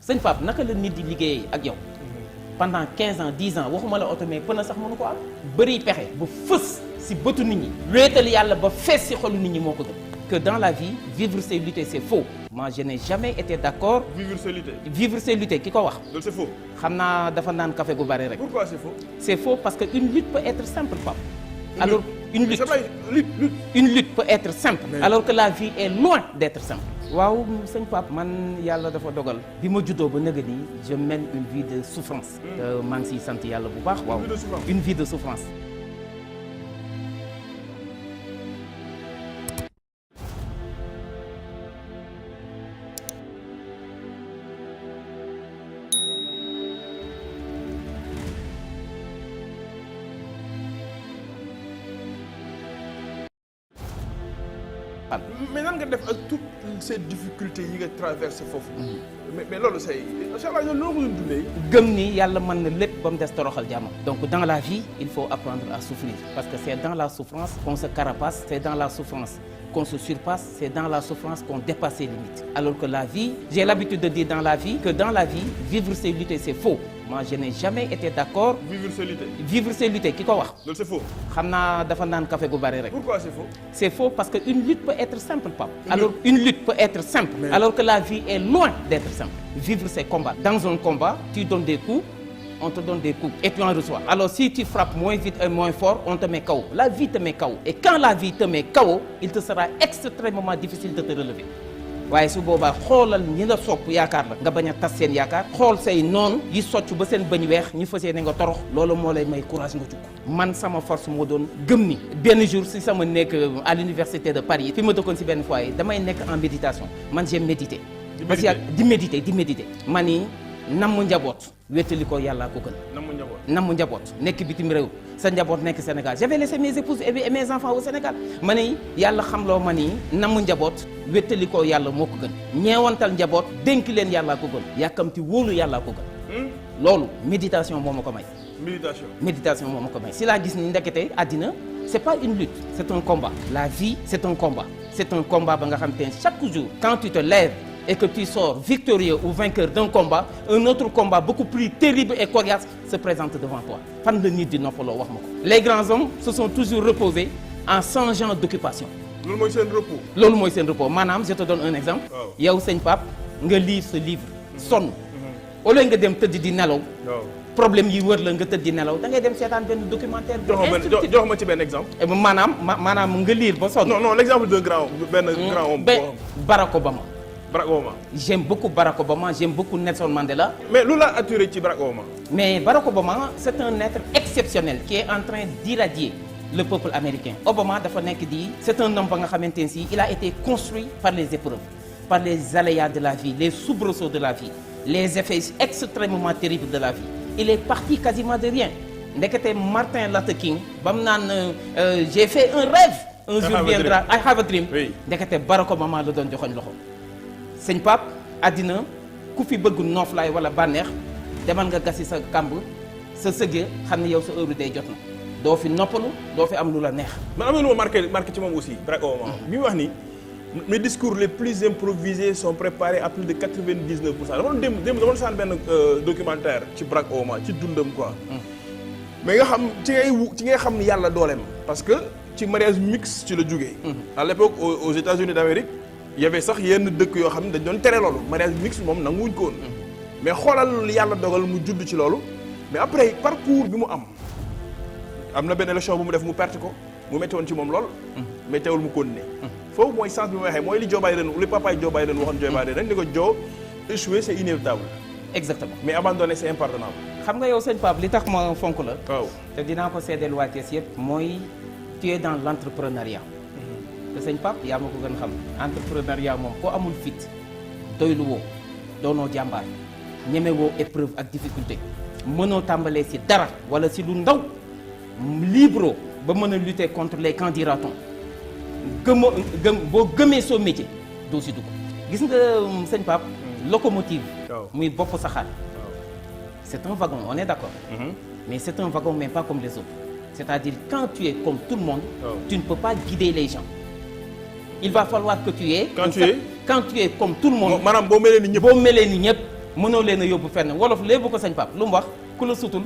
sëñ Pape naka la nit di liggéeyee ak yow pendant 15 ans 10 ans waxuma la oto mais pën a sax mënu ko am bëri pexe ba fës si bëtu nit ñi wéetal yàlla ba fees si xolu nit ñi moo ko gën que dans la vie vivre c'est lutter c'est faux moi je n'ai jamais été d'accord vivre c'est lutter ki ko wax loolu c'est faux xam naa dafa naan café gu bari rek pourquoi c'est faux c'est faux parce que une lutte peut être simple Pape alors une lutte peut être simple alors que la vie est loin d'être simple waaw sëñ Pape man yàlla dafa dogal bi ma juddoo ba nëga nii je mène une vie de souffrance maa ngi siy sant yàlla bu baax waaw une vie de souffrance mais nan nga def ak toutes ces difficultés yi nga traversé foofu. mais loolu say incha allah ñoom noo ko doon dundee. gëm ni yàlla mën na lépp ba mu des toroxal jàmmam. donc dans la vie il faut apprendre à souffrir parce que c'est dans la souffrance qu'on se carapace c'est dans la souffrance qu'on se surpasse c'est dans la souffrance qu'on dépasse ses limites. alors que la vie j'ai l'habitude de dire dans la vie que dans la vie vivre c'est lutter c'est faux. moi je n'ai jamais été d'accord. vivre c'est lutter ki ko wax. loolu c'est faux. xam naa dafa naan café gu bari rek. pourquoi c'est faux. c'est faux parce que une lutte peut être simple Pape. alors une lutte peut être simple. alors que la vie est loin d'être simple. vivre c'est combattre. dans un combat tu donnes des coups on te donne des coups et tu en reçois. alors si tu frappes moins vite et moins fort on te met KO. la vie te met KO et quand la vie te met KO il te sera extrêmement difficile de te relever. waaye su boobaa xoolal ñi la sopp yaakaar la nga bañ a tas seen yaakaar xool say noonu yi socc ba seen bañ weex ñi fas yéene nga torox loolu moo lay may courage nga jug man sama force moo doon gëm ni benn jour si sama nekk à l'université de Paris fi ma dëkkoon si benn foyer damay nekk en méditation man j'ai médité parce que di méditer ma ni namm njaboot wéttali ko yàllaa ko gën namm njaboot nekk bitim réew sa njaboot nekk Sénégal j'avais laissé mes épouses et mes enfants au Sénégal ma ni yàlla xamloo ma ni namm njaboot wéttali ko yàlla moo ko gën ñeewantal njaboot dénk leen yàllaa ko gën yàkkamti wóolu yàllaa ko gën loolu méditation moo ma ko may méditation moo ma ko may si laa gis ni ndekete àddina c'est pas une lutte c'est un combat la vie c'est un combat ba nga xam te chaque jour quand tu te lèves et que tu sors victorieux ou vainqueur d'un combat un autre combat beaucoup plus terrible et coriace se présente devant toi fan la nit di noppaloo wax ma ko les grands hommes se sont toujours reposés en changeant d'occupation loolu mooy seen repos maanaam je te donne un exemple yow sëñ Pape nga lire ce livre sonn au lieu nga dem tëdd di nelaw problème yi wër la nga tëdd di nelaw da ngay dem seetaan benn documentaire jox ma ci benn exemple maanaam nga lire ba sonn non l'exemple d'un grand homme Barack Obama j'aime beaucoup Barack Obama j'aime beaucoup Nelson Mandela mais lu la attiré ci Barack Obama mais Barack Obama c'est un être exceptionnel qui est en train d'irradier le peuple américain Obama dafa nekk di c'est un homme ba nga xamante ne si il a été construit par les épreuves par les aléas de la vie les soubresauts de la vie les effets extrêmement terribles de la vie il est parti quasiment de rien ndekete Martin Luther King ba mu naan j'ai fait un rêve un jour viendra I have a dream ndekete Barack Obama la doon joxoñ loxo sëñ Pape àddina ku fi bëgg nooflaay wala bànneex demal nga gasi sa kàmb sa sëgee xam ne yow sa heure day jot na doo fi noppalu doo fi am lu la neex. mais am na lu ma marqué ci moom aussi Barack Obama bi mu wax ni mes discours les plus improvisés sont préparés à plus de 99%. dama doon saan benn documentaire ci Barack Obama ci dundam quoi. mais nga xam ci ngay xam ni yàlla dooleem. parce que ci mariage mixte ci la jógee. à l'époque aux États-Unis d'Amérique. y avait sax yenn dëkk yoo xam ne dañ doon tere loolu mariage mixte moom nanguwuñ ko woon mais xoolal yàlla dogal mu judd ci loolu mais après parcours bi mu am na benn élection bu mu def mu perte ko mu métti woon ci moom lool mais teewul mu continuer foofu mooy sens bi ma waxee mooy li Joe Biden li papaay Joe Biden waxoon Joe Biden rek ni ko Joe échouer c'est inévitable exactement mais abandonner c'est impardonnable xam nga yow sëñ Pape li tax ma fonk la waaw te dinaa ko seedeel waa Thiès yëpp mooy tu es dans l'entrepreneuriat te sëñ Pape yaa ma ko gën xam entrepreneuriat moom koo amul fit doylu woo doonoo jàmbaar ñeme woo épreuve ak difficulté mënoo tàmbalee ci dara wala ci lu ndaw libre ba mën a lutter contre les qu'en dira-t-on boo gëmee soo métier doo ci dugg gis nga sëñ Pape locomotive muy bopp saxaar c'est un wagon on est d'accord mais c'est un wagon mais pas comme les autres c'est-à-dire quand tu es comme tout le monde tu ne peux pas guider les gens il va falloir que tu es quand tu es comme tout le monde maanaam boo melee ni ñëpp mënoo leen a yóbbu fenn wolof léegi ko sëñ Pape lu mu wax ku la sutul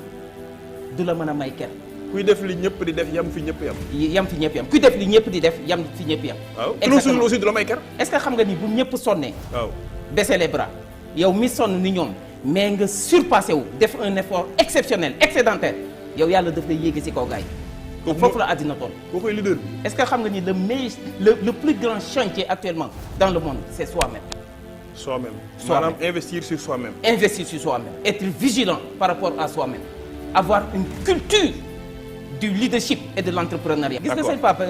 du la mën a may ker. kuy def li ñëpp di def yam fi ñëpp yam. yam fi ñëpp yam kuy def li ñëpp di def yam fi ñëpp yam. waaw ku la sutul aussi du la may ker. est-ce que xam nga ni bu ñëpp sonnee. waaw baisser les bras yow mi sonn ni ñoom mais nga surpassé wu def un effort exceptionnel excédentaire yow yàlla daf lay yéegi ci kaw gaay yi. foofu la àddina toll. koo koy leader bi. est-ce que xam nga ni le plus grand chantier actuellement dans le monde c'est soi-même. Soi-même. Soi-même. Maanaam investir sur soi-même. Investir sur soi-même être vigilant par rapport à soi-même avoir une culture du leadership et de l'entrepreneuriat. Gis nga sëñ Papa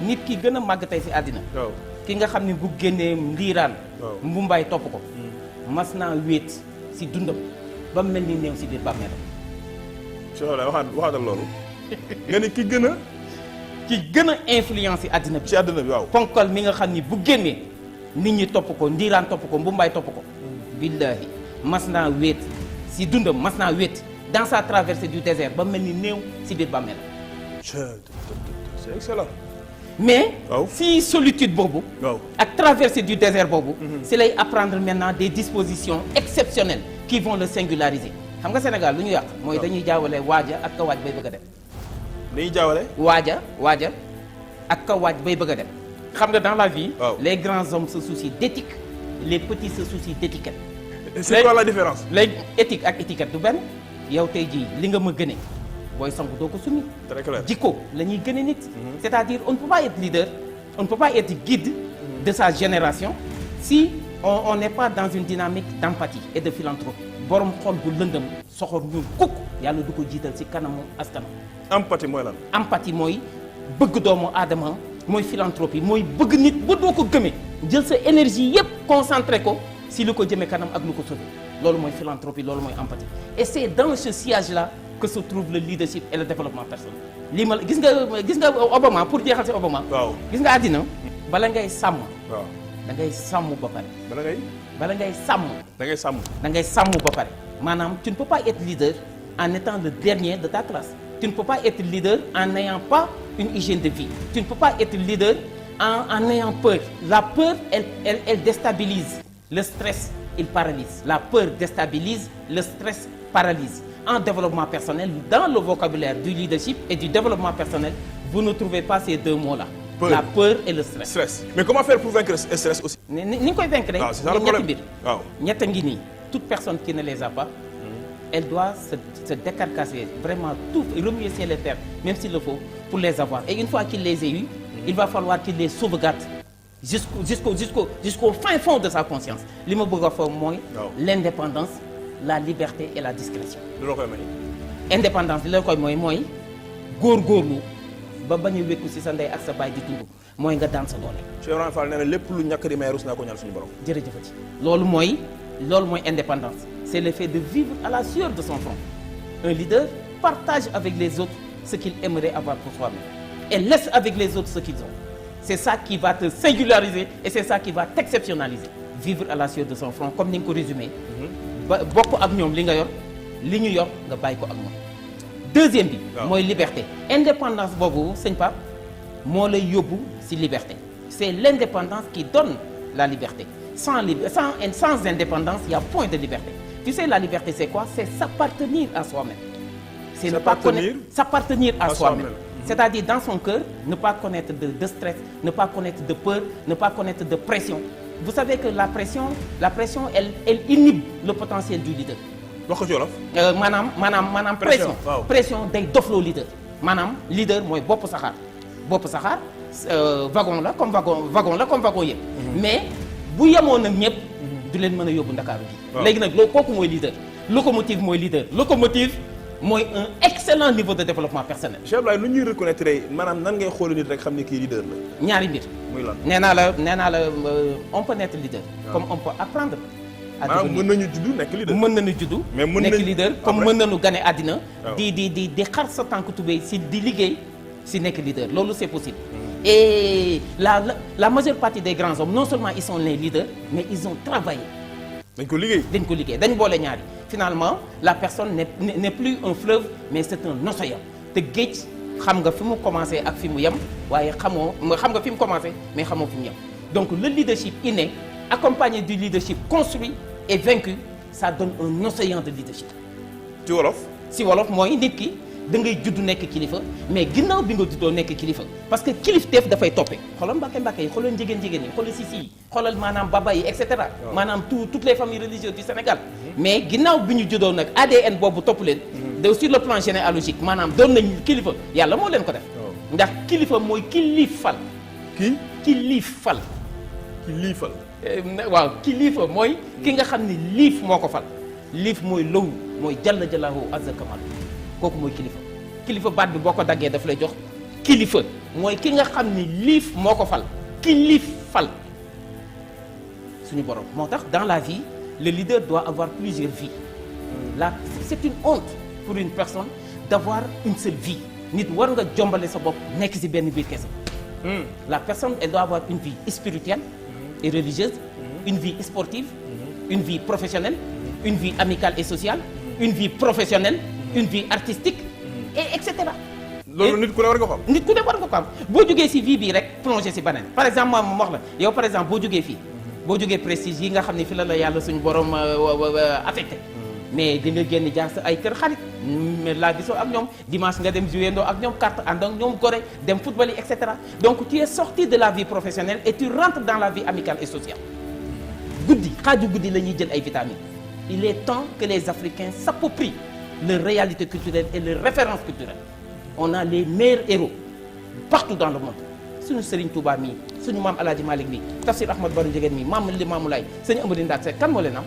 nit ki gën a màgg tey ci àddina. waaw ki nga xam ni bu génnee ndiiraan. waaw mbumbaay topp ko. mas naa wéet ci dundam ba mel ni néew ci biir bàmmeelam. Cheikh Abdoulaye waxaatal loolu. nga ni ki gën a influence ci àddina bi. ci àddina bi waaw. ponkal mi nga xam ni bu génnee nit ñi topp ko ndiiraan topp ko mbumbaay topp ko. billahi mas naa wéet ci dundam mas naa wéet dans sa traversée du désert ba mel ni néew ci biir bàmmeelam. c'est excellent. mais waaw si solitude boobu. waaw ak traversée du désert boobu. ci lay apprendre maintenant des dispositions exceptionnelles qui vont le singulariser xam nga Sénégal lu ñu yàq. mooy dañuy jaawale waaja ak ka waaj bay bëgg a dem. dañuy jaawale. waaja ak ka waaj bay bëgg a dem. xam nga dans la vie. waaw les grands hommes se soucient d'éthique les petits se soucient d'étiquette. c'est quoi la différence. léegi éthique ak étiquette du benn yow tey jii li nga ma gëne booy sangu doo ko summi. très clair. jikko la ñuy gëne nit. c'est-à-dire on ne peut pas être leader on ne peut pas être guide de sa génération si on n'est pas dans une dynamique d'empathie et de philanthropie. borom xol bu lëndëm soxor ñu kukk yàlla du ko jiital ci kanamu askanam. empathie mooy lan. empathie mooy bëgg doomu aadama mooy philanthropie mooy bëgg nit ba doo ko gëmee jël sa énergie yépp concentré ko si lu ko jëmee kanam ak lu ko sauvé loolu mooy philanthropie loolu mooy empathie et c'est dans ce sillage-là que se trouve le leadership et le développement personnel. lii ma gis nga Obama pour jeexal ci Obama. waaw gis nga àddina bala ngay sàmm. waaw da ngay sàmm ba pare. bala ngay sàmm. da ngay sàmm. da ngay sàmm ba pare maanaam tu ne peux pas être leader en étant le dernier de ta classe. Tu ne peux pas être leader en n'ayant pas une hygiène de vie. Tu ne peux pas être leader en ayant peur. La peur, elle déstabilise. Le stress, il paralyse. La peur déstabilise, le stress paralyse. En développement personnel, dans le vocabulaire du leadership et du développement personnel, vous ne trouvez pas ces deux mots-là. Peur. La peur et le stress. Mais comment faire pour vaincre le stress aussi? Ni nga koy vaincre rek. C'est ça le problème. waaw ñett ngi nii. Toute personne qui ne les a pas, elle doit se décarcasser, vraiment tout, remuer ciel et terre, même s'il le faut, pour les avoir. Et une fois qu'il les a eus, il va falloir qu'il les sauvegarde jusqu'au fin fond de sa conscience. Li ma bëgg a fa mooy l'indépendance, la liberté et la discrétion. loolu koy may. Indépendance li la koy mooy góorgóorlu ba bañ a wékku ci sa ndey ak sa baay di dund mooy nga daan sa doole. Cheikh Ibrahima Fall nee na lépp lu ñàkk di may rus naa ko ñaan suñu borom. jërëjëfati loolu mooy indépendance. C'est le fait de vivre à la sueur de son front. Un leader partage avec les autres ce qu'il aimerait avoir pour soi-même et laisse avec les autres ce qu'ils ont. C'est ça qui va te singulariser et c'est ça qui va t'exceptionnaliser. Vivre à la sueur de son front comme ni nga ko résumé. ba bokk ak ñoom li nga yor li ñu yor nga bàyyi ko ak moom. Deuxième bi. mooy liberté. Indépendance boobu sëñ Pape moo lay yóbbu ci liberté. C'est l'indépendance qui donne la liberté. Sans indépendance, il y a point de liberté. Tu sais, la liberté, c'est quoi? C'est s'appartenir à soi-même. C'est ne pas connaître, s'appartenir à soi-même. C'est-à-dire, dans son cœur, ne pas connaître de stress, ne pas connaître de peur, ne pas connaître de pression. Vous savez que la pression, elle inhibe le potentiel du leader. wax ko ci wolof. maanaam pression day dofloo leader. maanaam leader mooy bopp saxaar wagon la comme wagon yëpp. mais bu yemoon nag ñëpp. du leen mën a yóbbu Ndakaaru gi. léegi nag kooku mooy leader. locomotive mooy leader. locomotive mooy un excellent niveau de développement personnel. Cheikh Abdoulaye nu ñuy reconnaître maanaam nan ngay xool nit rek xam ne kii leader la. ñaari mbir. muy lan nee naa la on peut naître leader. comme on peut apprendre. maanaam mën nañu juddu nekk leader. mën nañu juddu. mais mën nekk leader comme mën nañu gane àddina. di xar sa tànk tubéy si di liggéey si nekk leader loolu c'est possible. Et la majeure partie des grands hommes non seulement ils sont les leaders mais ils ont travaillé. dañ ko liggéey dañ boole ñaari. Finalement la personne n'est plus un fleuve mais c'est un océan te géej xam nga fi mu commencé ak fi mu yem waaye xam nga fi mu commencé mais xamoo fi mu yem. Donc le leadership inné accompagné du leadership construit et vaincu ça donne un océan de leadership. ci wolof. si wolof mooy nit ki da ngay judd nekk kilifa mais ginnaaw bi nga juddoo nekk kilifa parce que kilifteef dafay toppe xoolal mbàkke yi xoolal njigéen yi xoolal sisi yi xoolal maanaam baba yi et cetera. maanaam toutes les familles religieuses du Sénégal. mais ginnaaw bi ñu juddoo nag ADN boobu topp leen. de sur le plan généalogique maanaam doon nañ kilifa yàlla moo leen ko def. ndax kilifa mooy kilifal. kilifal. kilifal. waaw kilifa mooy ki nga xam ni liif moo ko fal liif mooy low mooy jalla jalaahu azza kamal kooku mooy kilifa baat bi boo ko daggee daf lay jox kilifa mooy ki nga xam ni liif moo ko fal kilifal suñu borom moo tax dans la vie le leader doit avoir plusieurs vies là c'est une honte pour une personne d'avoir une seule vie nit war nga jombale sa bopp nekk ci benn biir kese la personne elle doit avoir une vie spirituelle et religieuse une vie sportive une vie professionnelle une vie amicale et sociale une vie professionnelle une vie artistique et etc. loolu nit ku ne war nga ko am. nit ku ne war nga ko am boo jógee ci vie bii rek plongé ci beneen par exemple moom wax la yow par exemple boo jógee fii boo jógee prestige yi nga xam ne fi la yàlla suñu borom affecté mais di nga génn jaar sa ay kër xarit mais laa gisoo ak ñoom dimanche nga dem jouer ndoo ak ñoom carte ànd ak ñoom gore dem football yi et cetera donc tu es sorti de la vie professionnelle et tu rentres dans la vie amicale et sociale guddi xaaju guddi la ñuy jël ay vitamines il est temps que les Africains s'approprient leur réalité culturelle et leurs références culturelles on a les meilleurs héros partout dans le monde suñu Serigne Touba mii suñu maam El Hadj Malick mii Tafsir Ahmad Baro Ndiéguène mii maam Limamou Laye sëñ Amady Ndak Seck kan moo leen am.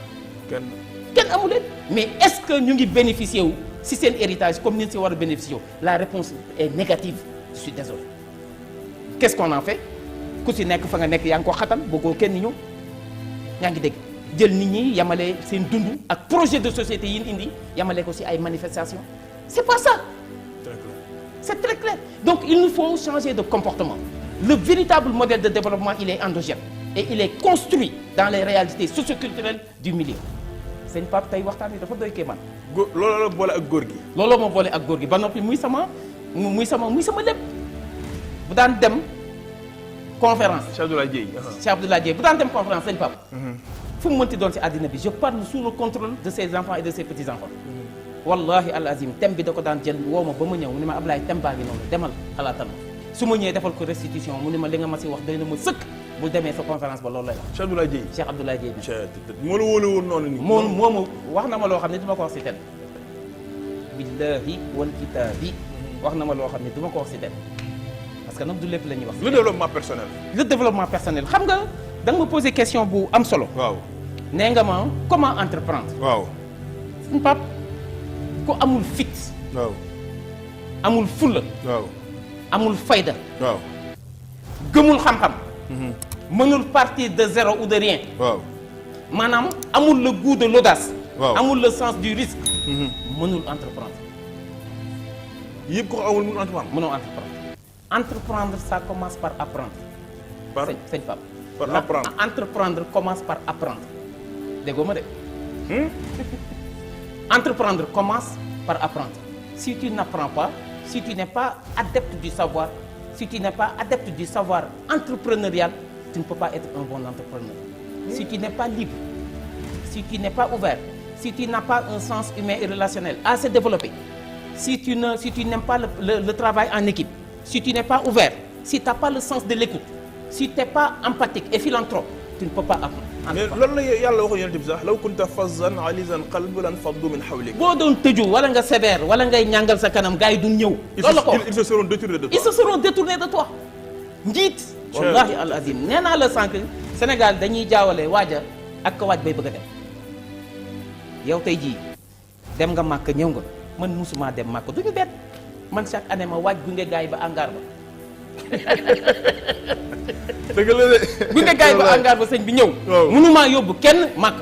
kenn amu leen mais est-ce que ñu ngi bénéficier wu si seen héritage comme ni ñu si war a bénéficier wu la réponse est négative je suis désolé. qu'est-ce qu'on en fait ku si nekk fa nga nekk yaa ngi ko xatal bëggoo kenn ñëw yaa ngi dégg jël nit ñi yamale seen dund ak projet de société yi ñu indi yamale ko si ay manifestations c'est pas ça. C'est très clair. Donc il nous faut changer de comportement. Le véritable modèle de développement, il est endogène. Et il est construit dans les réalités socioculturelles du milieu. Sëñ Pape tey waxtaan bi dafa doy kéemaan. looloo la boole ak góor gi. looloo ma boole ak góor gi ba noppi muy sama lépp. bu daan dem conférence. Cheikh Abdoulaye Dieye. Cheikh Abdoulaye Dieye bu daan dem conférence sëñ Pape. fu mu mënti doon ci àddina bi je parle sous le contrôle de ses enfants et de ses petits-enfants. wallahi al azim thème bi da ko daan jël woo ma ba ma ñëw mu ne ma Ablaye thème baa ngi noonu demal xalaatal ma su ma ñëwee defal ko restitution mu ne ma li nga ma si wax doy na ma sëkk bu demee sa conférence ba loolu lay wax. Cheikh Abdoulaye Dieye. Cheikh Abdoulaye Dieye bi. moo la wóole woon noonu nii. moo ma wax na ma loo xam ne du ma ko wax si tel billahi wal kitaabi wax na ma loo xam ne du ma ko wax si tel parce que nag du lépp la ñuy wax. le développement personnel. le développement personnel xam nga da nga ma posé question bu am solo. waaw nee nga ma comment entreprendre. waaw. suñu pap ku amul fit. waaw. amul fulla. waaw. amul fayda. waaw. gëmul xam-xam. mënul partir de zéro ou de rien. waaw. maanaam amul le goût de l'audace. waaw. amul le sens du risque. mënul entreprendre. yëpp ko amul mënul entreprendre. mënoo entreprendre. entreprendre ça commence par apprendre. par sëñ Pape. par apprendre. Entreprendre commence par apprendre. déggoo ma de. Entreprendre commence par apprendre. Si tu n'apprends pas, si tu n'es pas adepte du savoir, si tu n'es pas adepte du savoir entrepreneurial, tu ne peux pas être un bon entrepreneur. Si tu n'es pas libre, si tu n'es pas ouvert, si tu n'as pas un sens humain et relationnel à se développer, si tu n'aimes pas le travail en équipe, si tu n'es pas ouvert, si tu n'as pas le sens de l'écoute, si tu n'es pas empathique et philanthrope, tu ne peux pas apprendre. mais loolu la yàlla waxoon yonent bi sax law kunta fazzan alizan qalbi lan faddu min hawlik. boo doon tëju wala nga sévère wala ngay ñàngal sa kanam gars yi duñ ñëw. loolu la ko ils se seront détournés de toi. ils se seront détournés de toi. njiit. wallahi al azim nee naa la sànq Sénégal dañuy jaawale waaja ak ka waaj bay bëgg a dem. yow tey jii dem nga màkk ñëw nga man musuma dem màkk du ñu bett man chaque année ma waaj gunge gars yi ba angaar ba. dëgg la de. gunge gars yi ba angaar ba sëñ bi ñëw. waaw mënumaa yóbbu kenn màkk.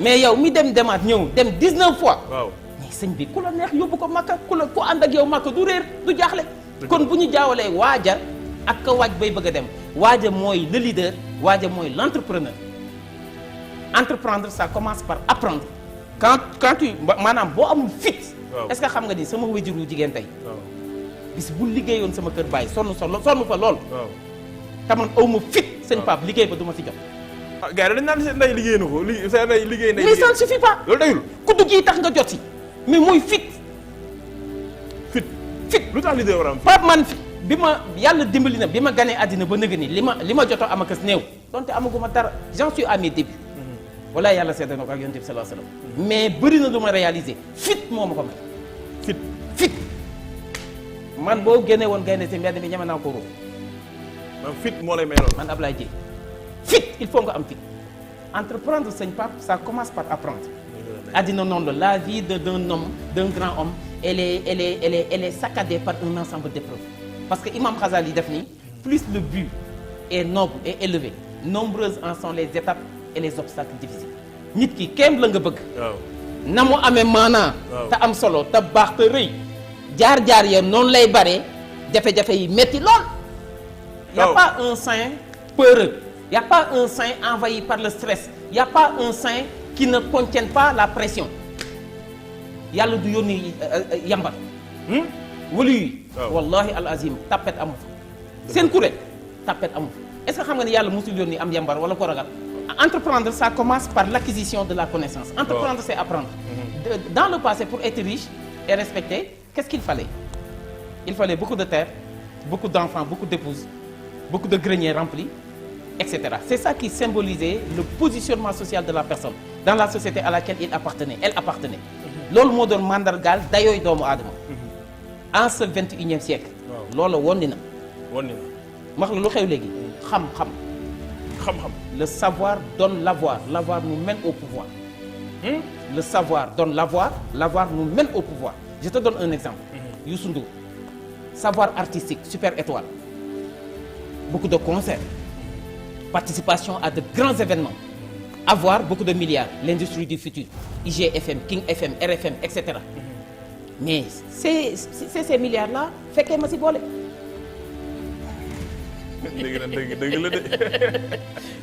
mais yow mi dem demaat ñëw dem 19 fois. waaw mais sëñ bi ku la neex yóbbu ko màkk ku ànd ak yow màkk du réer du jaaxle. kon bu ñu jaawalee waaja ak ka waaj bay bëgg a dem waaja mooy le leader waaja mooy l'entrepreneur. Entreprendre ça commence par apprendre. quand tu maanaam boo amul fit. est-ce que xam nga ni sama wéjuru jigéen tey. bis bu liggéeyoon sama kër baay sonn fa lool. te man aw ma fit sëñ Pape liggéey ba du ma si jot. ah gars yi dañ naan seen ndey liggéey na ko seen ndey liggéey mais ça ne suffit pas. loolu dayul. kuddu gii tax nga jot si mais mooy fit. lu tax leader war a am. Pape man bi ma yàlla dimbali na bi ma ganee àddina ba nëgë ni li ma jotoo am ak as néew donte amaguma dara j'en suis à mes débuts. wala yàlla seetlu na ko ak yonent bi sallallahu alayhi wasallam. mais bëri na lu ma réaliser fit moo ma ko may. fit man boo génnee woon gaynde si mbedd mi ñeme naa ko ruuf. man fit moo lay may loolu. man Ablaye Dieye fit il faut nga am fit. entreprendre sëñ Pape ça commence par apprendre. àddina noonu la vie d'un homme d'un grand homme elle est saccadée par un ensemble d'épreuves. parce que Imam Ghazali def ni plus le but est noble et élevé nombreuses en sont les étapes et les obstacles difficiles. nit ki kéem la nga bëgg. waaw na mu amee maanaa. waaw te am solo te baax te rëy. jaar-jaar ya noonu lay bare jafe-jafe yi métti lool. y a pas un saint peureux. y a pas un saint envahi par le stress. y a pas un saint qui ne contienne pas la pression. yàlla du yónni yambar. wala yi. wallahi al azim tapet amu fa. seen kuréel tapet amu fa. est-ce que xam nga ni yàlla musul yónni am yambar wala ko ragal. entreprendre ça commence par l'acquisition de la connaissance. entreprendre c'est apprendre. Dans le passé pour être riche et respecté qu'est-ce qu'il fallait? Il fallait beaucoup de terre, beaucoup d'enfants, beaucoup d'épouses, beaucoup de greniers remplis, etc. C'est ça qui symbolisait le positionnement social de la personne dans la société à laquelle il appartenait, elle appartenait. loolu moo doon mandargaal dayooy doomu aadama. en ce 21e siècle. loolu wonni na. wax la lu xew léegi. xam-xam. Le savoir donne l'avoir, l'avoir nous mène au pouvoir. Le savoir donne l'avoir, l'avoir nous mène au pouvoir. Je te donne un exemple. Youssou Ndour. Savoir artistique, super étoile. Beaucoup de concerts. Participation à de grands événements. Avoir beaucoup de milliards. L'industrie du futur. IGFM, King FM, RFM, etc. Mais c'est ces milliards-là, fekkee ma si boole. dëgg la de.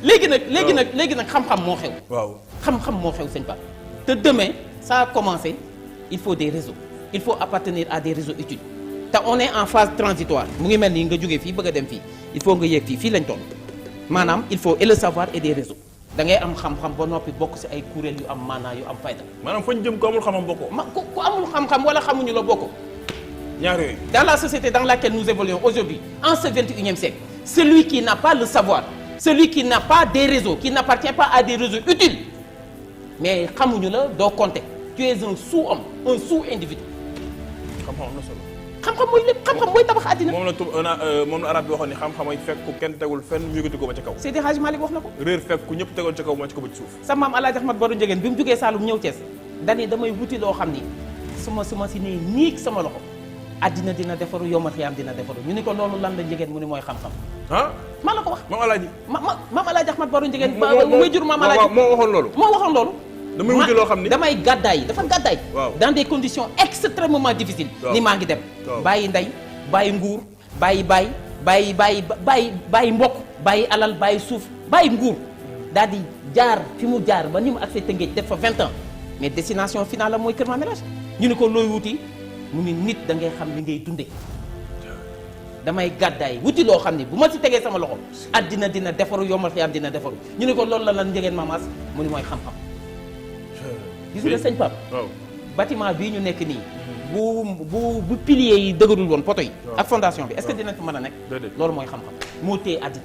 léegi nag xam-xam moo xew. waaw xam-xam moo xew sëñ Pape. te demain ça a commencé il faut des réseaux. il faut appartenir à des réseaux utiles. te on est en phase transitoire mu ngi mel ni nga jógee fii bëgg a dem fii il faut nga yéeg fii lañ toll. maanaam il faut et le savoir et des réseaux. da ngay am xam-xam ba noppi bokk ci ay kuréel yu am maanaa yu am fayda. maanaam fañ jëm ko amul xam-xam bokkoo. ku amul xam-xam wala xamuñu la bokkoo. ñaar yooyu. Dans la société dans laquelle nous évoluons aujourd'hui en ce 21e siècle celui qui n'a pas le savoir celui qui n'a pas des réseaux qui n'appartient pas à des réseaux utiles mais xamuñu la doo compter tu es un sous-homme un sous-individu. xam-xam am na solo. xam-xam mooy lépp xam-xam mooy tabax àddina. moom la arab bi waxoon ni xam-xam ay fekk ku kenn tegul fenn mu yëkkati ko ba ca kaw. Seydi Hadji Malick wax na ko. réer fekk ku ñëpp tegoon ca kaw moo ci ko ba ci suuf. sa maam Alaaji Ahmad Baro Njegéen bi mu jógee Saalum ñëw Thiès dani damay wuti loo xam ni su ma si nee niig sama loxo àddina dina defaru yomal xiyaam dina defaru ñu ni ko loolu lan la Njegéen mu ni mooy xam-xam. ah maa la ko wax. maam Alaaji. maam Alaaji Ahmad Baro Njegéen. mooy jur maam Alaaji moo waxoon loolu. damay wuti loo xam ni damay gàddaay dafa gàddaay. waaw dans des conditions extrêmement difficiles. ni maa ngi dem. bàyyi ndey bàyyi nguur bàyyi bàyyi mbokk bàyyi alal bàyyi suuf bàyyi nguur daal di jaar fi mu jaar ba ni mu accès Tëngéej def fa 20 ans mais destination finale la mooy Kër Mamelage ñu ne ko looy wuti mu ni nit da ngay xam li ngay dundee damay gàddaay wuti loo xam ni bu ma si tegee sama loxo addina dina defaru yomal xiyaam dina defaru ñu ne ko loolu la lan Njegéen Mamas mu ni mooy xam-xam. gis nga sëñ Pape. bâtiment bii ñu nekk nii. bu piliers yi dëgërul woon poto yi. ak fondation bi est-ce que dina fi mën a nekk. loolu mooy xam-xam moo téye àddina.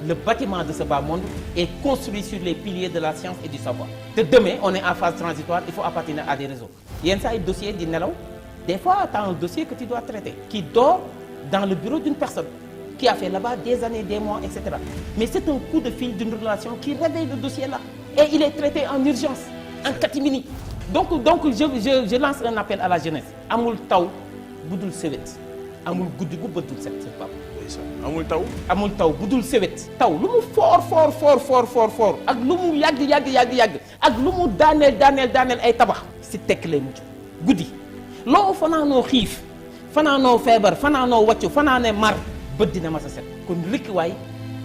le bâtiment de ce bas monde est construit sur les piliers de la science et du savoir. te demain on est en phase transitoire il faut appartenir à des réseaux. yenn saa yi dossier di nelaw des fois tu as un dossier que tu dois traiter. qui dort dans le bureau d'une personne. qui a fait là-bas des années des mois etc. mais c'est un coup de fil d'une relation qui réveille le dossier là. et il est traité en urgence en catimini. donc je lance un appel à la jeunesse. amul taw bu dul sewet amul guddi gu bëddul set c'est pas amul taw bu dul sewet taw lu mu fort ak lu mu yàgg ak lu mu daaneel ay tabax si tekk lay mujj guddi loo fanaanoo xiif fanaanoo feebar fanaanoo wàccu fanaanee mar bët dina ma sa set kon rikki waay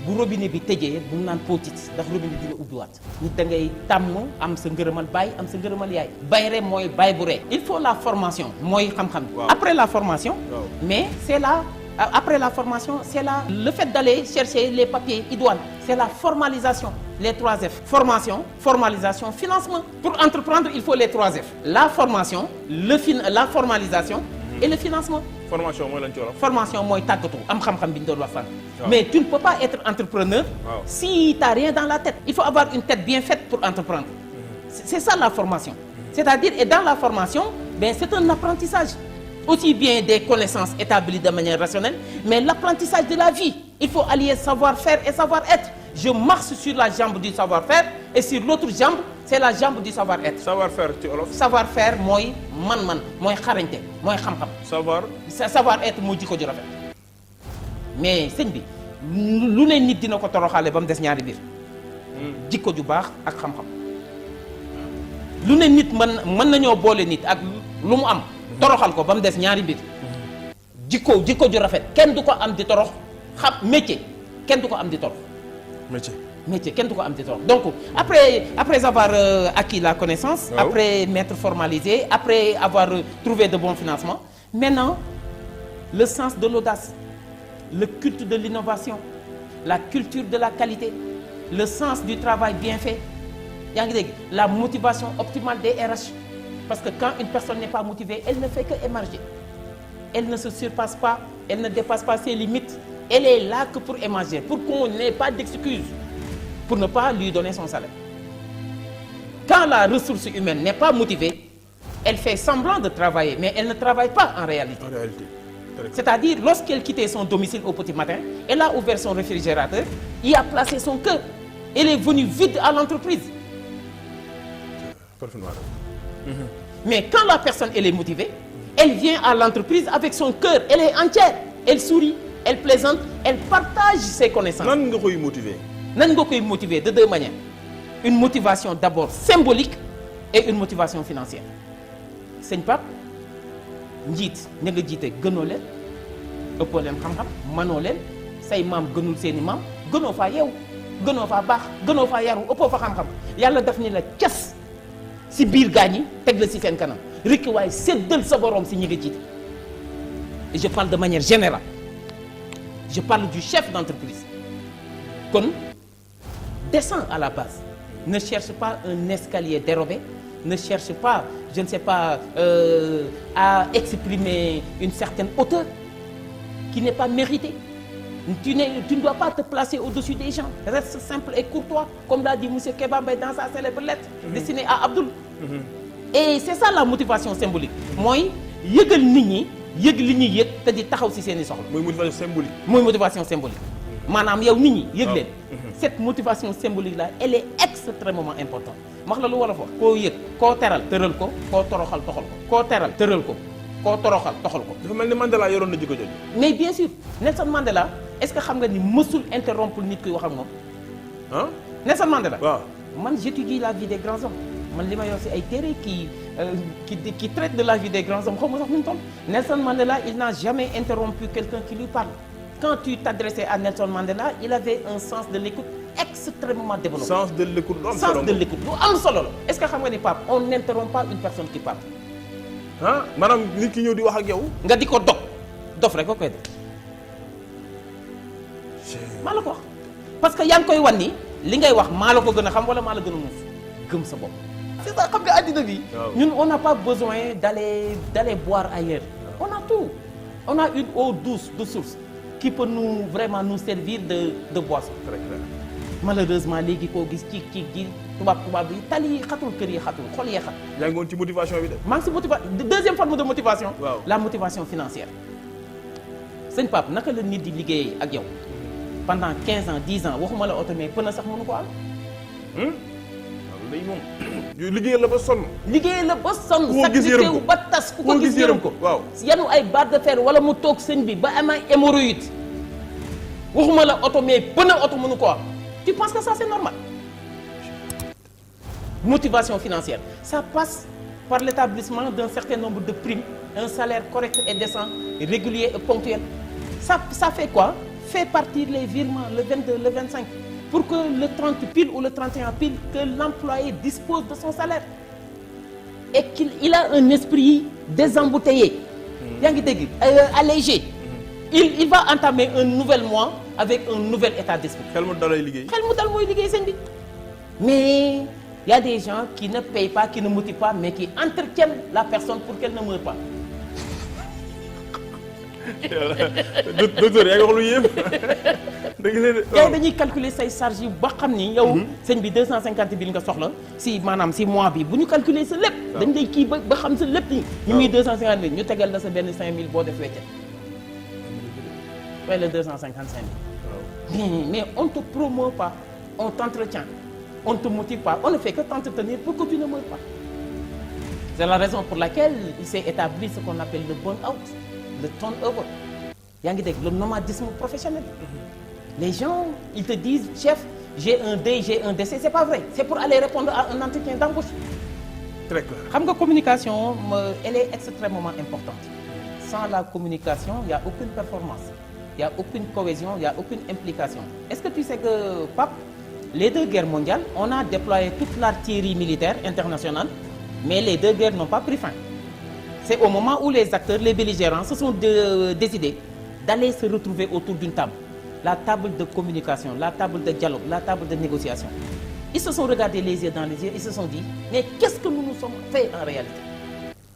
bu robinet bi tëjee bu naan potit ndax robinet dina ubbiwaat nit da ngay tàmm am sa ngërëmal baay am sa ngërëmal yaay bayre mooy baay bu ree il faut la formation mooy xam-xam après la formation mais c'est la après la formation, c'est le fait d'aller chercher les papiers idoines. C'est la formalisation, les 3 F. Formation, formalisation, financement. Pour entreprendre, il faut les 3 F. La formation, la formalisation et le financement. Formation mooy lan ci wolof. Formation mooy tàggatu am xam-xam bi ñu doon wax fan. Mais tu ne peux pas être entrepreneur si tu n'as rien dans la tête. Il faut avoir une tête bien faite pour entreprendre. C'est ça la formation. C'est-à-dire, et dans la formation, ben, c'est un apprentissage. Aussi bien des connaissances établies de manière rationnelle, mais l'apprentissage de la vie. Il faut allier savoir-faire et savoir-être. Je marche sur la jambe du savoir-faire et sur l'autre jambe, c'est la jambe du savoir-être. Savoir-faire ci wolof. Savoir-faire mooy man-man mooy xarañte mooy xam-xam. Savoir-être mooy jikko ju rafet. Mais sëñ bi lu ne nit dina ko toroxaale ba mu des ñaari biir. jikko ju baax ak xam-xam. lu ne nit mën nañoo boole nit ak lu mu am. toroxal ko ba mu des ñaari mbir. jikko ju rafet kenn du ko am di torox xam métier kenn du ko am di torox. métier kenn du ko am di torox donc après avoir acquis la connaissance. Après m'être formalisé, après avoir trouvé de bons financements, maintenant le sens de l'audace, le culte de l'innovation, la culture de la qualité, le sens du travail bien fait. yaa ngi dégg la motivation optimale des RH. Parce que quand une personne n'est pas motivée, elle ne fait que émerger. Elle ne se surpasse pas, elle ne dépasse pas ses limites. Elle est là que pour émerger, pour qu'on n'ait pas d'excuses pour ne pas lui donner son salaire. Quand la ressource humaine n'est pas motivée, elle fait semblant de travailler, mais elle ne travaille pas en réalité. C'est-à-dire, lorsqu'elle quittait son domicile au petit matin, elle a ouvert son réfrigérateur, y a placé son cœur. Elle est venue vide à l'entreprise. Mais quand la personne elle est motivée, elle vient à l'entreprise avec son cœur, elle est entière, elle sourit, elle plaisante, elle partage ses connaissances. Nan nga koy motiver? Nan nga koy motiver de 2 manières. Une motivation d'abord symbolique et une motivation financière. Sëñ Pape njiit ña nga jiite gënoo leen ëppoo leen xam-xam manoo leen say maam gënul seeni maam gënoo faa yeewu gënoo faa baax gënoo faa yaru ëppoo fa xam-xam yàlla daf ni la cas si biir gaañ yi teg la si seen kanam rek waaye séddal sa borom si ñi nga jiite. Et je parle de manière générale. Je parle du chef d'entreprise. Kon descends à la base. Ne cherche pas un escalier dérobé. Ne cherche pas, je ne sais pas, à exprimer une certaine hauteur qui n'est pas méritée. Tu ne dois pas te placer au-dessus des gens. Reste simple et courtois, comme l'a dit M. Keba Mbaye dans sa célèbre lettre destinée à Abdoul. Et c'est ça la motivation symbolique. Mooy yëgal nit ñi yëg li ñuy yëg te di taxaw ci seeni soxla. Mooy motivation symbolique. Mooy motivation symbolique. Maanaam yow nit ñi yëg leen. Cette motivation symbolique là, elle est extrêmement importante. wax la lu wolof wax koo yëg koo teral tëral ko koo toroxal toxal ko koo teral tëral ko koo toroxal toxal ko. Dafa mel ni Mandela yoroon na jikko jooju. Mais bien sûr Nelson Mandela est-ce que xam nga ni mësul interrompre nit kuy wax ak moom. ah Nelson Mandela. waaw man j'étudie la vie des grands hommes man li ma yor ci ay téere qui traite de la vie des grands hommes xaw ma sax nu mu toll. Nelson Mandela il n'a jamais interrompu quelqu'un qui lui parle. Quand tu t'adressais à Nelson Mandela il avait un sens de l'écoute extrêmement développé. Sens de l'écoute lu am sens solo de l'écoute lu am solo la. Est-ce que xam nga ni Pape on n'interrompt pas une personne qui parle. ah maanaam nit ki ñëw di wax ak yow. nga di ko dof rek ko koy def. maa la ko wax parce que yaa ngi koy wan ni li ngay wax maa la ko gën a xam wala maa la gën a muus gëm sa bopp. c'est ça xam nga àddina bi. ñun on n'a pas besoin d'aller boire ailleurs. on a tout on a une eau douce de source qui peut vraiment nous servir de boisson. Très clair. Malheureusement léegi koo gis ci ji tubaab yi tali yi xatul kër yi xatul xol yee xat. yaa ngi woon ci motivation bi de. maa ngi si deuxième forme de motivation. Waaw. La motivation financière. Sëñ Pape naka la nit di liggéeyee ak yow pendant 15 ans 10 ans waxuma la oto mais pneu sax mënu ko am. waaw léegi moom. liggéeyal la ba sonn. liggéey la ba sonn. Ku ko gis yërëm ko ba tas ku ko gis yërëm ko. waaw. yanu ay barre de fer wala mu toog sëñ bi ba am ay hémorroïde waxuma la oto mais pneu oto mënu ko am. Tu penses que ça c'est normal? Motivation financière, ça passe par l'établissement d'un certain nombre de primes, un salaire correct et décent, régulier et ponctuel. Ça fait quoi? Fait partir les virements le 22, le 25, pour que le 30 pile ou le 31 pile, que l'employé dispose de son salaire. Et qu'il a un esprit désembouteillé, allégé. il va entamer un nouvel mois avec un nouvel état d'esprit. xel mu dalay liggéey. xel mu dal mooy liggéey sëñ bi mais il y a des gens qui ne payent pas qui ne motivent pas mais qui entretiennent la personne pour qu'elle ne meure pas. docteur yaa ngi wax lu yéem. dëgg la de. gars yi dañuy calculer say charges yi ba xam ni yow. sëñ bi 250 000 nga soxla si maanaam si mois bi bu ñu calculer sa lépp. dañ lay kii ba xam sa lépp ni ñu muy 250 000 ñu tegal la sa benn 5 000 boo def weccet. fay la 255 000. mais on te promeut pas on t'entretient on te motive pas on ne fait que t'entretenir pour que tu ne meurs pas. C'est la raison pour laquelle il s'est établi ce qu'on appelle le burn-out, le turnover. yaa ngi dégg le nomadisme professionnel. Les gens ils te disent chef j'ai un deuil j'ai un décès c'est pas vrai c'est pour aller répondre à un entretien d'embauche. Très clair. xam nga communication elle est extrêmement importante. Sans la communication il y a aucune performance il y a aucune cohésion il y a aucune implication. Est-ce que tu sais que Pape les deux guerres mondiales on a déployé toute l'artillerie militaire internationale mais les deux guerres n'ont pas pris fin. C'est au moment où les acteurs les belligérants se sont décidés d'aller se retrouver autour d'une table. La table de communication, la table de dialogue, la table de négociation. Ils se sont regardés les yeux dans les yeux, ils se sont dit mais qu'est-ce que nous nous sommes fait en réalité?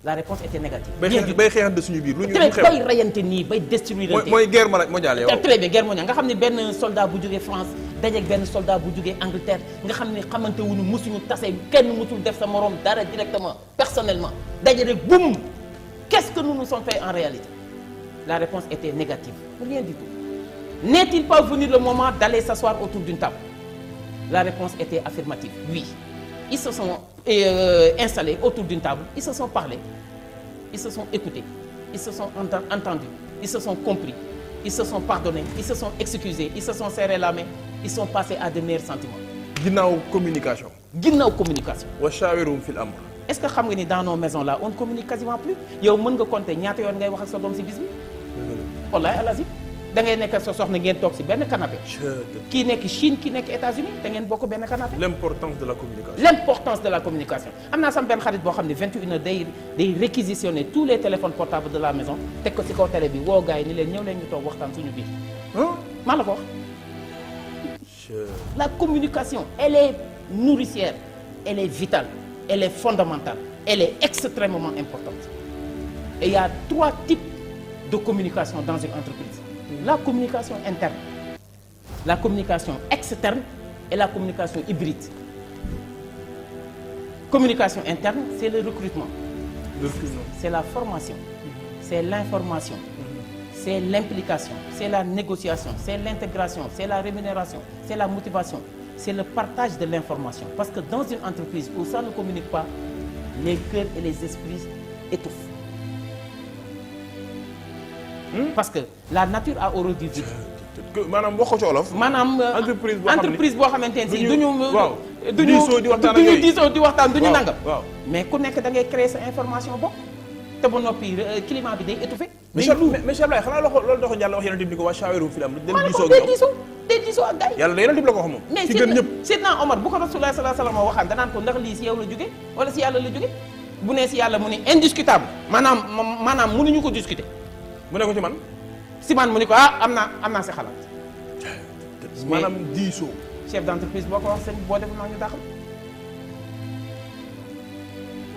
La réponse était négative. bay xeexante suñu biir lu ñu xew bay rayante nii bay destruire. mooy guerre mondiale yow. très bien guerre mondiale nga xam ne benn soldat bu jógee France dajeeg benn soldat bu jógee Angleterre nga xam ne xamante wuñu musuñu tase kenn musul def sa morom dara directement personnellement daje rek boum qu'est-ce que nous nous sommes fait en réalité? La réponse était négative rien du tout. N'est-il pas venu le moment d'aller s'asseoir autour d'une table? La réponse était affirmative oui. Ils se sont installés autour d'une table ils se sont parlé ils se sont écoutés ils se sont entendus ils se sont compris ils se sont pardonnés ils se sont excusés ils se sont serrés la main ils sont passés à de meilleurs sentiments. ginnaaw communication. ginnaaw communication. wa shaawirhum fil amr. Est-ce que xam nga ni dans nos maisons là on ne communique quasiment plus yow mën nga compter ñaata yoon ngay wax ak sa doom ci bis bi. wallahi alazim da ngay nekk sa soxna ngeen toog ci benn canapé. kii nekk Chine kii nekk États-Unis da ngeen bokk benn canapé. L'importance de la communication. L'importance de la communication am naa sama benn xarit boo xam ne 21h day réquisitionner tous les téléphones portables de la maison teg ko ci kaw télé bi woo gars yi ni leen ñëw leen ñu toog waxtaan suñu biir. maa la ko wax. La communication elle est nourricière elle est vitale elle est fondamentale elle est extrêmement importante et il y a 3 types de communication dans une entreprise. La communication interne, la communication externe et la communication hybride. Communication interne, c'est le recrutement. C'est la formation, c'est l'information, c'est l'implication, c'est la négociation, c'est l'intégration, c'est la rémunération, c'est la motivation, c'est le partage de l'information. Parce que dans une entreprise où ça ne communique pas, les cœurs et les esprits étouffent. Parce que la nature a horreur du vide. maanaam wax ko ci wolof. maanaam entreprise boo xamante ne si duñu diisoo di waxtaan ak yooyu diisoo di waxtaan duñu nangam. waaw mais ku nekk da ngay créer sa information bopp te ba noppi climat bi day étouffé. mais Cheikh Ablaye xanaa loolu doxoon yàlla wax yonent bi ni ko waa shaawirhum fil amr del diisoo day diisoo ak gars yi. yàlla yonent bi la ko wax moom. mais ci gën ñëpp Seydina Omar bu ko Rasulullah sallallahu alayhi wa sallam waxaan danaan ko ndax lii si yow la jóge wala si yàlla la jóge bu nee si yàlla mu ni indiscutable maanaam mënuñu ko discuter. mu ne ko ci man. si man mu ni ko am naa si xalaat. maanaam diisoo. chef d'entreprise boo ko wax sëñ boo def naa ñu dàqal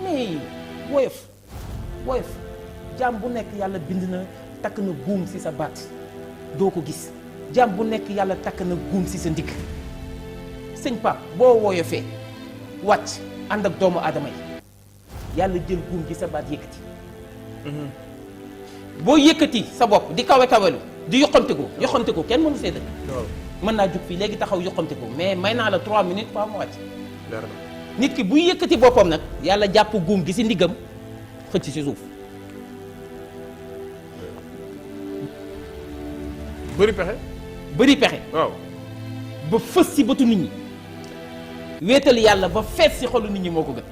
mais woyof jaam bu nekk yàlla bind na takk na buum ci sa baat doo ko gis jaam bu nekk yàlla takk na buum ci sa ndigg sëñ Pape boo woyofee wàcc ànd ak doomu aadama yi yàlla jël buum gi sa baat yëkkati. boo yëkkati sa bopp di kawelu di yoxamte ko kenn mënu see dëkk. mën naa jug fii léegi taxaw yoxamte ko mais may naa la 3 minutes pas mu wàcc. nit ki buy yëkkati boppam nag yàlla jàpp guum gi ci ndiggam xëcc ci suuf. bëri pexe. waaw. ba fës ci bëtu nit ñi wéetal yàlla ba fees ci xolu nit ñi moo ko gën.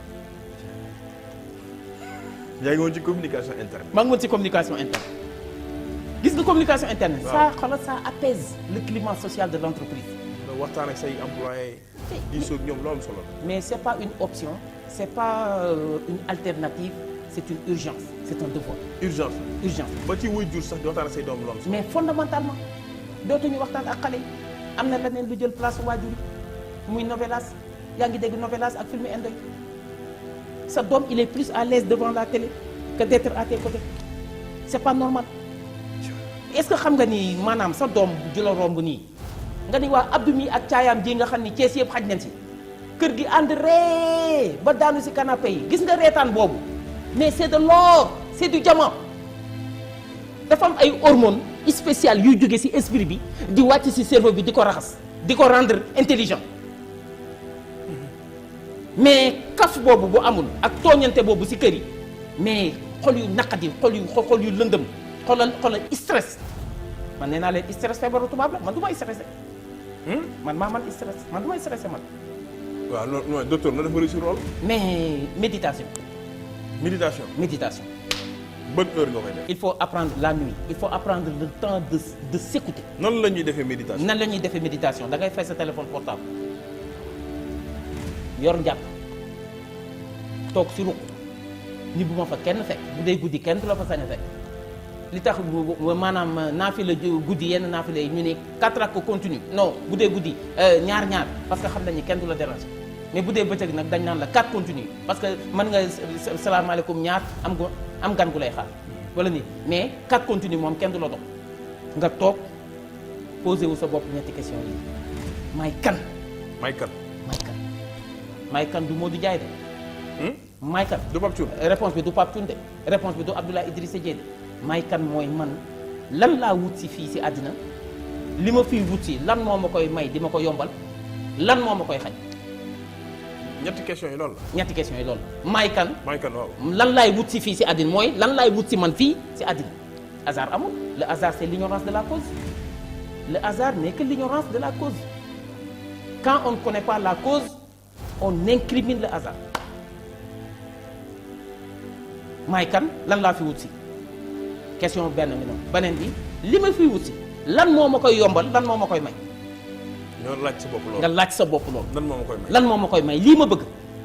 yaa ngi woon ci communication interne. maa ngi woon ci communication interne. gis nga communication interne. waaw ça apaise le climat social de l'entreprise. waxtaan ak say employés. diisoo ak ñoom loo am solo. mais c'est pas une option c'est pas une alternative c'est une urgence c'est un devoir. urgence ba ci wuy jur sax di waxtaan ak say doom lool. mais fondamentalement dootuñu waxtaan ak xale yi am na leneen lu jël place waajur yi muy novelas yaa ngi dégg novelas ak film indo yi sa doom il est plus à l'aise devant la télé que d'être à tes côtés c'est pas normal. est-ce que xam nga ni maanaam sa doom ju la romb nii nga ni waa Abdou mi ak caayaam ji nga xam ni Cees yëpp xaj nañ si kër gi ànd ree ba daanu si canapé yi gis nga reetaan boobu mais c'est de l'or c'est du diamant dafa am ay hormones spéciales yuy jóge si esprit bi di wàcc si cerveau bi di ko raxas di ko rendre intelligent mais kaf boobu bu amul ak tooñante boobu si kër yi mais xol yu naqadi xol yu lëndëm xoolal stress man nee naa leen stress feebaru tubaab la man du may stressé man stress man du may stressé man. waaw non docteur na dafa réussir lool. mais méditation. méditation. bonne heure nga koy def. il faut apprendre la nuit il faut apprendre le temps de s'écouter. nan la ñuy defee méditation. nan la ñuy defee méditation da ngay fay sa téléphone portable yor njàpp toog si ruq ni bu ma fa kenn fekk bu dee guddi kenn du la fa sañ a fekk. li tax maanaam naafila guddi yenn naafila yi ñu ne 4 rakk continue non bu dee guddi ñaar parce que xam nañu kenn du la déranger mais bu dee bëccëg nag dañ naan la 4 continue parce que mën nga salaamaaleykum ñaar am gan gu lay xaar wala nii mais 4 continue moom kenn du la dox nga toog posé wu sa bopp ñetti question yi may kan du Modou Ndiaye de may kan du Pape Thioune réponse bi du Pape Thioune de réponse bi du Abdoulaye Idrissa Dièye may kan mooy man lan laa wut si fii si àddina li ma fiy wut si lan moo ma koy may di ma ko yombal lan moo ma koy xañ. ñetti questions yi loolu la. ñetti questions yi loolu la may kan. waaw. lan laay wut si fii si àddina mooy lan laay wut si man fii si àddina hasard amul le hasard c'est l'ignorance de la cause le hasard n'est que l'ignorance de la cause quand on ne connaît pas la cause on incrimine le hasard may kan lan laa fi wut si. question benn mi noonu beneen bi li ma fiy wut si lan moo ma koy yombal lan moo ma koy may. ñoo laaj sa bopp loolu nga laaj sa bopp loolu. lan moo ma koy may lan moo ma koy may lii ma bëgg.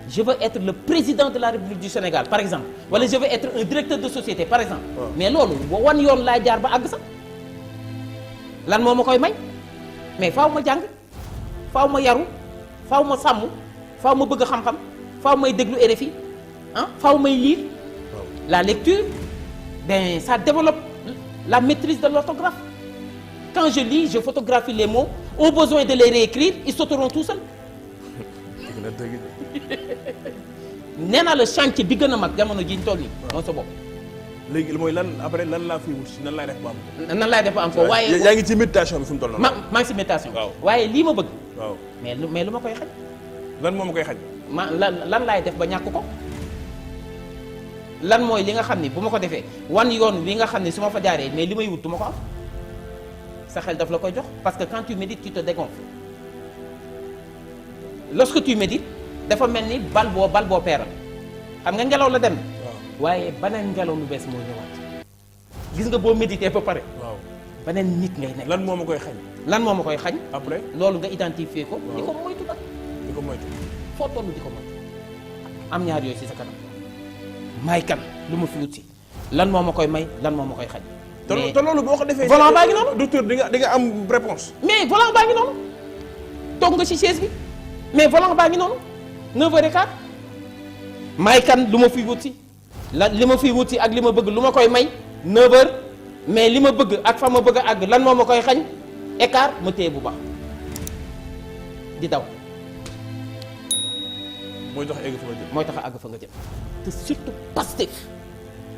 je veux être le président de la République du Sénégal par exemple wala je veux être un directeur de société par exemple. mais loolu wan yoon laay jaar ba àgg sax lan moo ma koy may mais faaw ma jàng faaw ma yaru faaw ma sàmm faaw ma bëgg xam-xam faaw may déglu RFI faaw may lire la lecture. Ben, ça développe la maîtrise de l'orthographe. Quand je lis, je photographie les mots. Au besoin de les réécrire, ils sauteront tout seuls. nee naa la chantier bi gën a mag jamono ji ñu toll nii. mooy sa bopp. léegi mooy lan après lan laa fiy wut si nan laay def ba am ko. nan laay def ba am ko waaye. yaa ngi ci méditation bi fu mu toll noonu. maa ngi si méditation. waaw waaye lii ma bëgg. waaw mais lu ma koy xañ. lan moo ma koy xañ. lan laay def ba ñàkk ko. lan mooy li nga xam ni bu ma ko defee wan yoon wi nga xam ni su ma fa jaaree mais li may wut du ma ko am sa xel daf la koy jox parce que quand tu médites tu te dégonfles lorsque tu médites dafa mel ni bal boo peeral xam nga ngelaw la dem. waaye beneen ngelaw lu bees moo ñëwaat gis nga boo méditer ba pare. waaw beneen nit ngay nekk. lan moo ma koy xañ. lan moo ma koy xañ. après loolu nga identifier ko. waaw di ko moytu nag. di ko moytu. foo toll di ko moytu am ñaar yooyu ci sa kanam. may kan lu ma fi wut si lan moo ma koy may lan moo ma koy xañ. te loolu boo ko defee. volant baa ngi noonu docteur di nga am réponse. mais volant baa ngi noonu toog nga ci chaise bi mais volant baa ngi noonu 9h15 may kan lu ma fi wut si li ma fi wut si ak li ma bëgg lu ma koy may 9h mais li ma bëgg ak fa ma bëgg a àgg lan moo ma koy xañ écart ma téye bu baax di daw. mooy tax a àgg fa nga jëm. mooy tax a àgg fa nga jëm te surtout Pastef